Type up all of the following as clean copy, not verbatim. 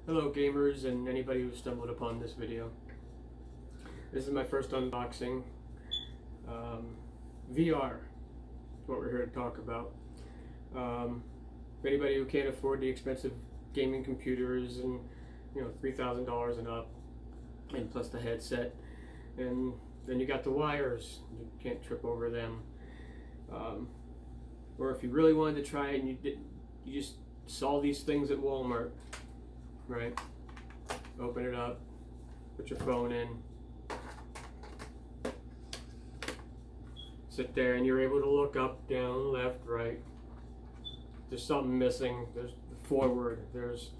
Hello gamers and anybody who stumbled upon this video. This is my first unboxing. VR is what we're here to talk about. For anybody who can't afford the expensive gaming computers and $3,000 and up, and plus the headset, and then you got the wires, you can't trip over them. Or if you really wanted to try it and you just saw these things at Walmart, right? Open it up, put your phone in, sit there, and you're able to look up, down, left, right. There's something missing. There's the forward. There's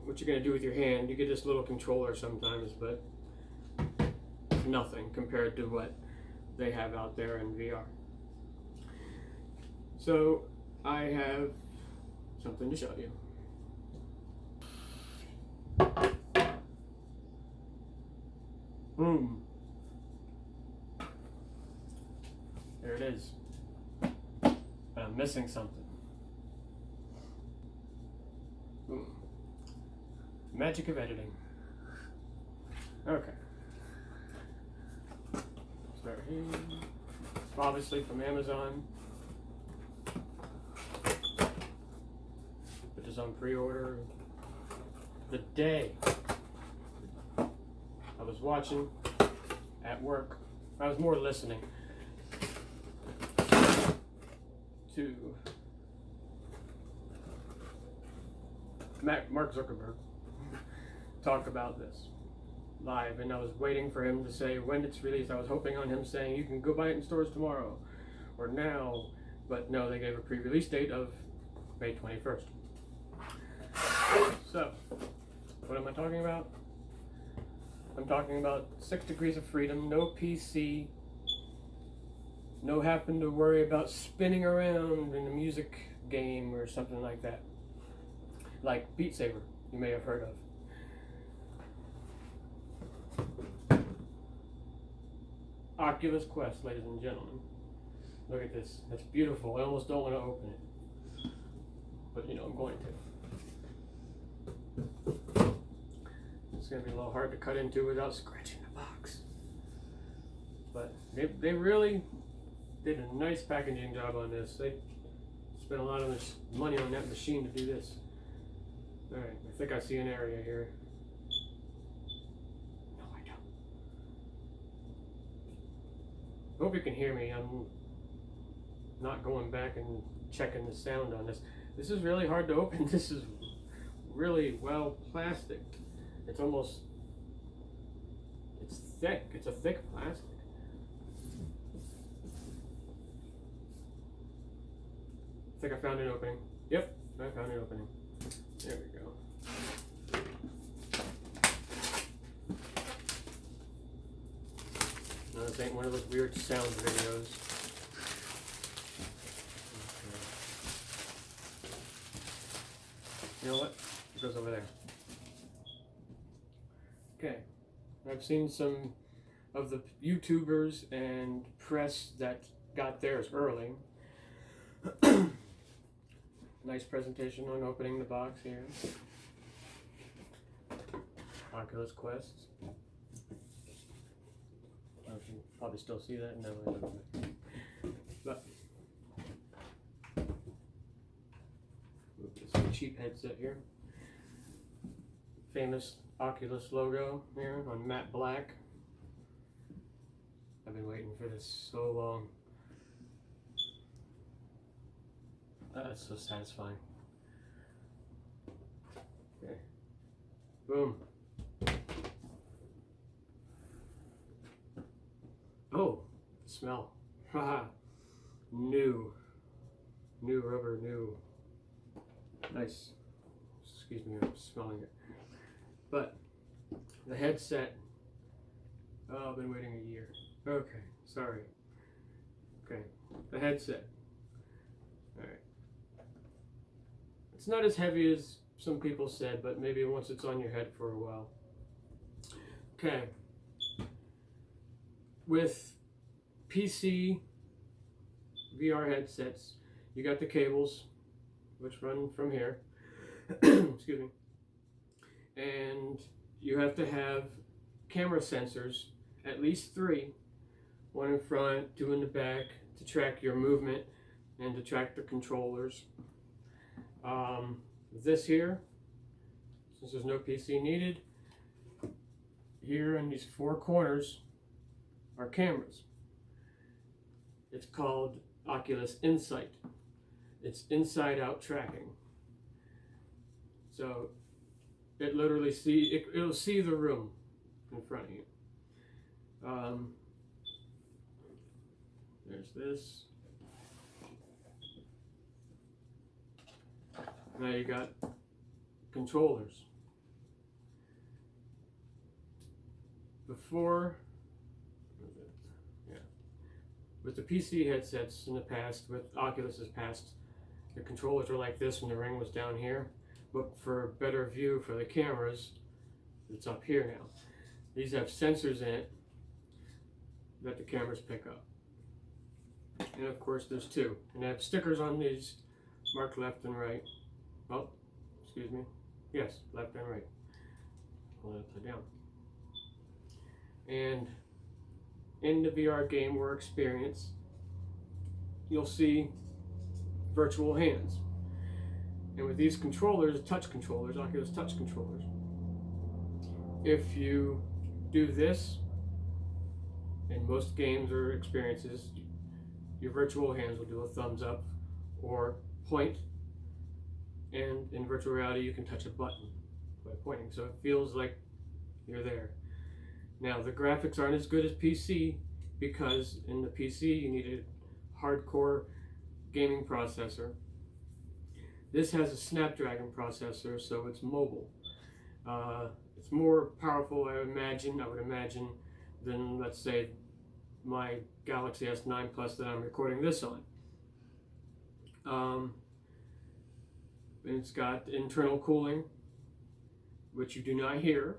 what you're gonna do with your hand. You get this little controller sometimes, but nothing compared to what they have out there in VR. So I have something to show you. Boom. There it is. But I'm missing something. Boom. Magic of editing. Okay. Start here. Obviously from Amazon. Put this on pre-order. The day I was watching at work, I was more listening to Mark Zuckerberg talk about this live, and I was waiting for him to say when it's released. I was hoping on him saying you can go buy it in stores tomorrow or now, but no, they gave a pre-release date of May 21st. So, what am I talking about? I'm talking about 6 Degrees of Freedom, no PC, no having to worry about spinning around in a music game or something like that. Like Beat Saber, you may have heard of. Oculus Quest, ladies and gentlemen. Look at this. That's beautiful. I almost don't want to open it. But I'm going to. It's going to be a little hard to cut into without scratching the box. But they really did a nice packaging job on this. They spent a lot of money on that machine to do this. Alright, I think I see an area here. No, I don't. Hope you can hear me. I'm not going back and checking the sound on this. This is really hard to open. This is really well plastic. It's thick. It's a thick plastic. I think I found an opening. Yep, I found an opening. There we go. No, this ain't one of those weird sound videos. You know what? It goes over there. Okay. I've seen some of the YouTubers and press that got theirs early. Nice presentation on opening the box here. Oculus Quest. You can probably still see that. No, I don't. But it's a cheap headset here. Famous Oculus logo here on matte black. I've been waiting for this so long. That's so satisfying. Okay. Boom. Oh, smell. Haha. New rubber, new. Nice. Excuse me, I'm smelling it. But the headset, oh, I've been waiting a year. Okay, sorry. Okay, the headset. Alright. It's not as heavy as some people said, but maybe once it's on your head for a while. Okay. With PC VR headsets, you got the cables, which run from here. Excuse me. and you have to have camera sensors, at least 3, one in front, 2 in the back, to track your movement and to track the controllers. This here, since there's no PC needed, here in these 4 corners are cameras. It's called Oculus Insight. It's inside-out tracking. So it literally it'll see the room in front of you. There's this. Now you got controllers. Before, with the PC headsets in the past, with Oculus's past, the controllers were like this when the ring was down here. But for a better view for the cameras, it's up here now. These have sensors in it that the cameras pick up. And of course there's 2. And they have stickers on these marked left and right. Oh, excuse me. Yes, left and right. Hold it upside down. And in the VR game or experience, you'll see virtual hands. And with these controllers, touch controllers, Oculus touch controllers, if you do this in most games or experiences, your virtual hands will do a thumbs up or point, and in virtual reality you can touch a button by pointing, so it feels like you're there. Now the graphics aren't as good as PC, because in the PC you need a hardcore gaming processor. This has a Snapdragon processor, so it's mobile. It's more powerful, I would imagine, than, let's say, my Galaxy S9 Plus that I'm recording this on. And it's got internal cooling, which you do not hear.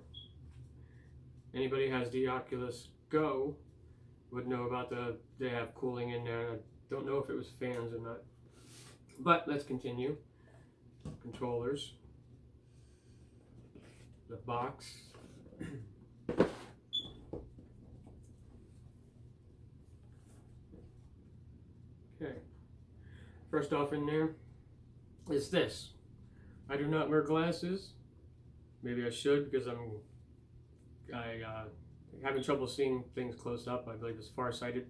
Anybody who has the Oculus Go would know about they have cooling in there. I don't know if it was fans or not. But let's continue. Controllers, the box, okay. First off in there is this. I do not wear glasses. Maybe I should, because I'm having trouble seeing things close up. I believe it's farsighted.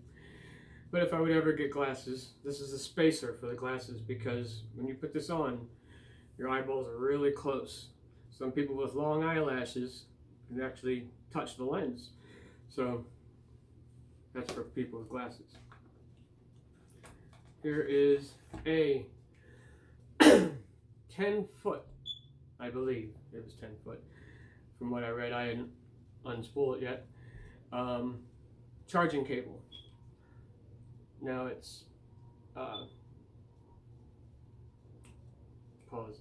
But if I would ever get glasses, this is a spacer for the glasses, because when you put this on, your eyeballs are really close. Some people with long eyelashes can actually touch the lens. So that's for people with glasses. Here is a 10-foot, I believe it was 10 foot. From what I read, I didn't unspool it yet. Charging cable. Now it's pause.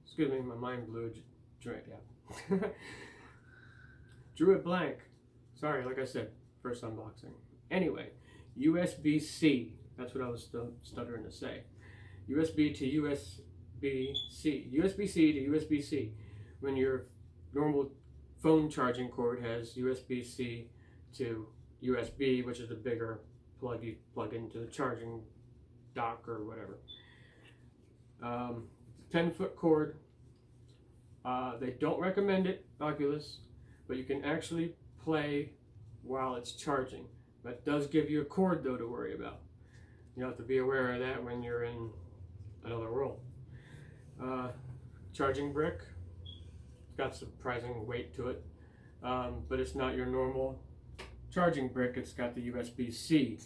Excuse me, my mind blew. Drew it blank. Sorry, like I said, first unboxing. Anyway, USB-C. That's what I was stuttering to say. USB to USB-C. USB-C to USB-C. When your normal phone charging cord has USB-C to USB, which is the bigger plug you plug into the charging dock or whatever. 10-foot cord. They don't recommend it, Oculus, but you can actually play while it's charging. That does give you a cord, though, to worry about. You have to be aware of that when you're in another world. Charging brick. It's got surprising weight to it, but it's not your normal charging brick. It's got the USB-C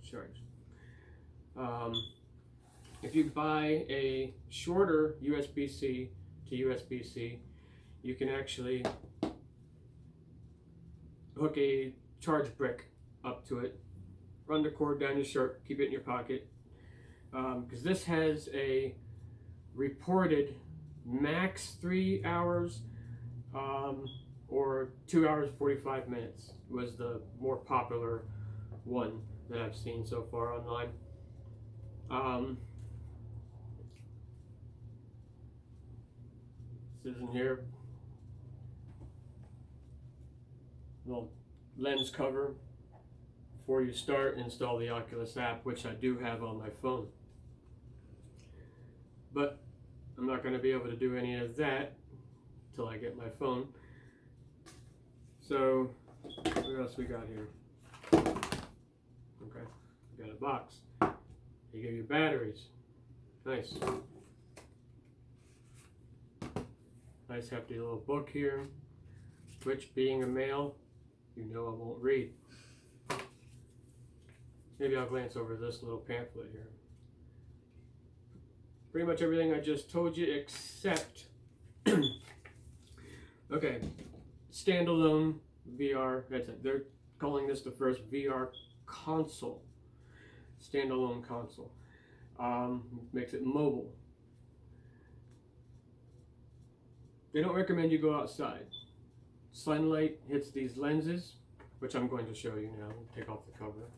charge. If you buy a shorter USB-C to USB-C, you can actually hook a charge brick up to it, run the cord down your shirt, keep it in your pocket, because this has a reported max 3 hours or 2 hours 45 minutes was the more popular one that I've seen so far online. This isn't here. Little lens cover before you start. Install the Oculus app, which I do have on my phone. But I'm not going to be able to do any of that until I get my phone. So, what else we got here? Okay, we got a box. They give you batteries. Nice. Nice hefty little book here, which, being a male, you know I won't read. Maybe I'll glance over this little pamphlet here. Pretty much everything I just told you, except okay, standalone VR headset. They're calling this the first VR console, standalone console. Makes it mobile. They don't recommend you go outside. Sunlight hits these lenses, which I'm going to show you now. Take off the cover.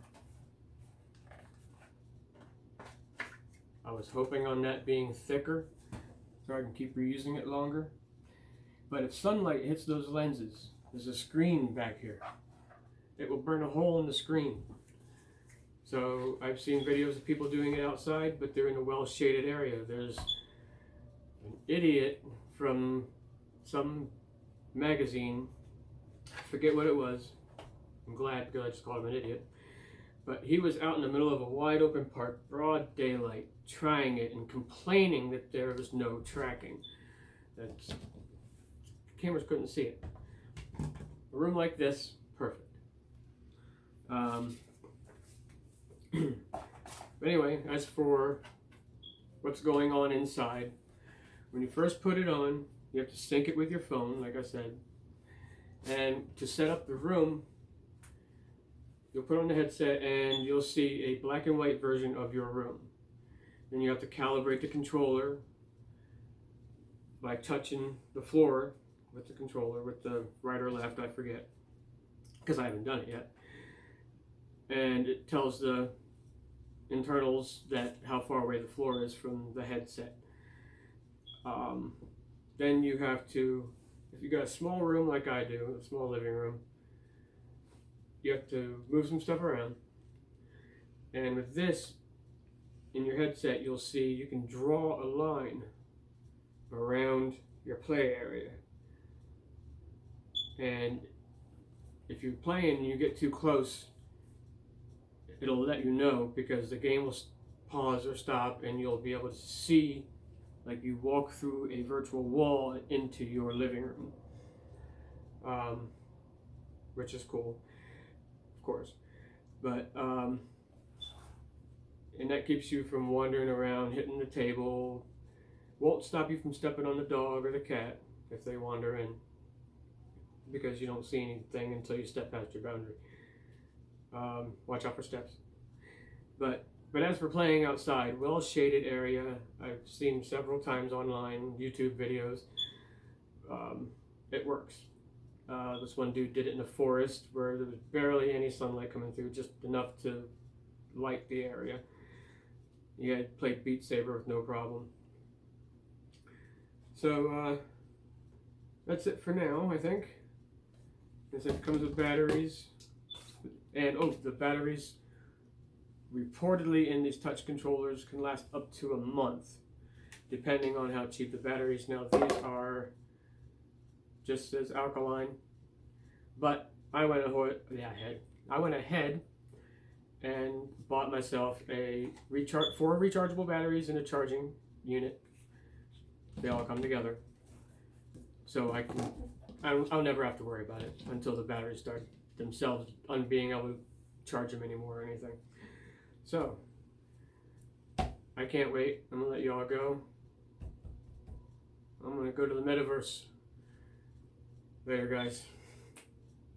I was hoping on that being thicker so I can keep reusing it longer. But if sunlight hits those lenses, there's a screen back here. It will burn a hole in the screen. So I've seen videos of people doing it outside, but they're in a well-shaded area. There's an idiot from some magazine, forget what it was. I'm glad, because I just called him an idiot. But he was out in the middle of a wide open park, broad daylight, trying it and complaining that there was no tracking. That cameras couldn't see it. A room like this, perfect. But anyway, as for what's going on inside, when you first put it on, you have to sync it with your phone, like I said. And to set up the room, you'll put on the headset and you'll see a black and white version of your room. Then you have to calibrate the controller by touching the floor with the controller, with the right or left, I forget, because I haven't done it yet. And it tells the internals that how far away the floor is from the headset. Then you have to, if you got a small room like I do, a small living room, you have to move some stuff around. And with this, in your headset, you'll see you can draw a line around your play area. And if you're playing and you get too close, it'll let you know, because the game will pause or stop and you'll be able to see, like you walk through a virtual wall into your living room, which is cool, of course. But and that keeps you from wandering around, hitting the table. Won't stop you from stepping on the dog or the cat if they wander in, because you don't see anything until you step past your boundary. Watch out for steps. But as for playing outside, well-shaded area, I've seen several times online, YouTube videos. It works. This one dude did it in the forest where there was barely any sunlight coming through, just enough to light the area. He had played Beat Saber with no problem. So that's it for now, I think. It comes with batteries. And the batteries reportedly in these touch controllers can last up to a month, depending on how cheap the batteries. Now these are just as alkaline, but I went ahead and bought myself four rechargeable batteries and a charging unit. They all come together, so I'll never have to worry about it until the batteries start themselves on being able to charge them anymore or anything. So I can't wait. I'm gonna let you all go. I'm gonna go to the metaverse. Later, guys.